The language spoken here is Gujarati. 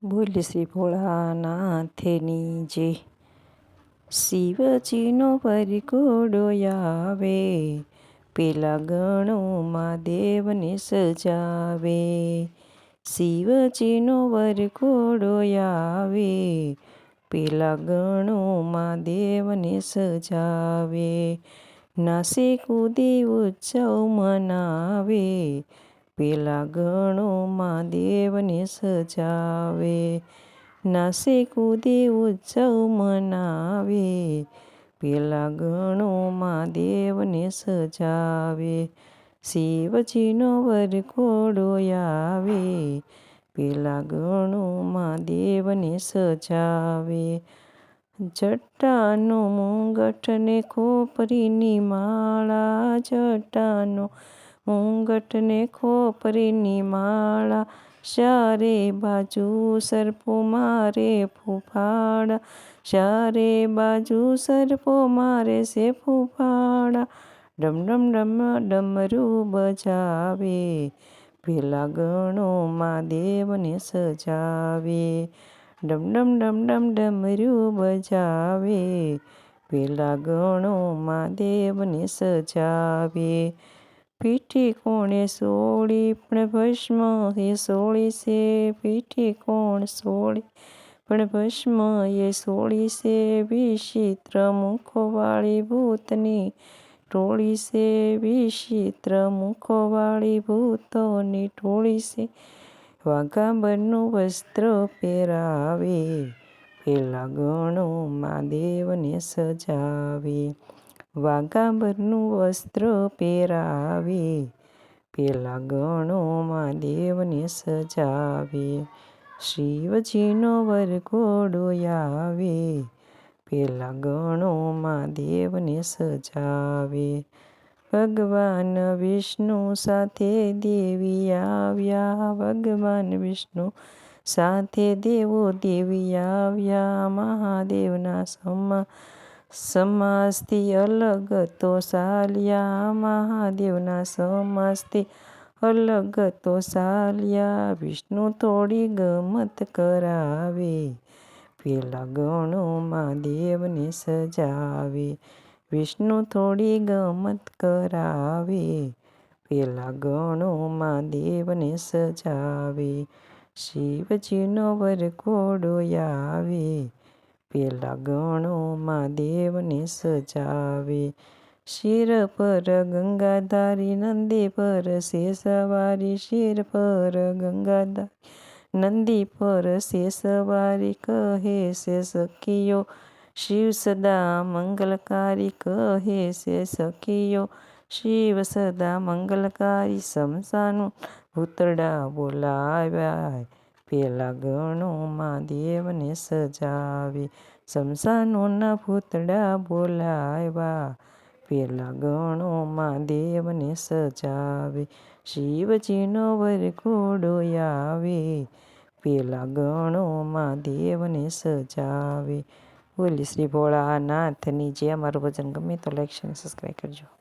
બોલ શ્રી ભોળાનાથની જય. શિવજીનો વરઘોડો આવે, પેલા ગણોમાં દેવને સજાવે. શિવજીનો વરઘોડો આવે, પેલા ગણોમાં દેવને સજાવે. નાસે કૂદી ઉત્સવ મનાવે, પેલા ગણોમાં દેવને સજાવે. નાસે કૂદી ઉત્સવ મનાવે, પેલા ગણોમાં દેવને સજાવે. શિવજીનો વરઘોડો આવે, પેલા ગણોમાં દેવને સજાવે. જટાનો મુંગટ ને ખોપરીની માળા, જટાનો મુંગટ ને ખોપરીની માળા. ચારે બાજુ સર્પો મારે ફૂફાડા, ચારે બાજુ સર્પો મારે છે ફૂફાડા. ડમ ડમ ડમ ડમરું બજાવે, પેલા ગણોમાં દેવને સજાવે. ડમ ડમ ડમ ડમ ડમરું બજાવે, પેલા ગણોમાં દેવને સજાવે. પીઠી કોણે સોળી પણ ભસ્મ એ સોળી છે, પીઠી કોણ સોળી પણ ભસ્મ એ સોળી છે. વિચિત્ર મુખવાળી ભૂતની ટોળી છે, વિચિત્ર મુખવાળી ભૂતોની ટોળી છે. વાઘાંબરનું વસ્ત્ર પહેરાવે, પેલા ગણોમાં દેવને સજાવે. વાઘાંબરનું વસ્ત્ર પહેરાવે, પેલા ગણોમાં દેવને સજાવે. શિવજીનો વરઘોડો આવે, પેલા ગણોમાં દેવને સજાવે. ભગવાન વિષ્ણુ સાથે દેવી આવ્યા, ભગવાન વિષ્ણુ સાથે દેવો દેવી આવ્યા. મહાદેવના સમાજથી અલગ તો ચાલ્યા, મહાદેવના સમાજથી અલગ તો ચાલ્યા. વિષ્ણુ થોડી ગમત કરાવે, પેલા ગણોમાં દેવને સજાવે. વિષ્ણુ થોડી ગમત કરાવે, પેલા ગણોમાં દેવને સજાવે. શિવજીનો વરઘોડો આવે, પેલા ગણોમાં દેવને સજાવે. શિર પર ગંગાધારી, નંદી પર છે સવારી, શિર પર ગંગાધારી, નંદી પર છે સવારી. કહે છે સખીઓ શિવ સદા મંગલકારી, કહે છે સખીઓ શિવ સદા મંગલકારી. શમશાનના ભૂતડા બોલાવ્યા, પેલા ગણોમાં દેવને સજાવે. શમશાનના ભૂતડા બોલાવ્યા, પેલા ગણોમાં દેવને સજાવે. શિવજીનો વરઘોડો આવે, પેલા ગણોમાં દેવને સજાવે. બોલી શ્રી ભોળાનાથની જય. અમારું ભજન ગમે તો લાઈક શેર સબસ્ક્રાઈબ કરજો.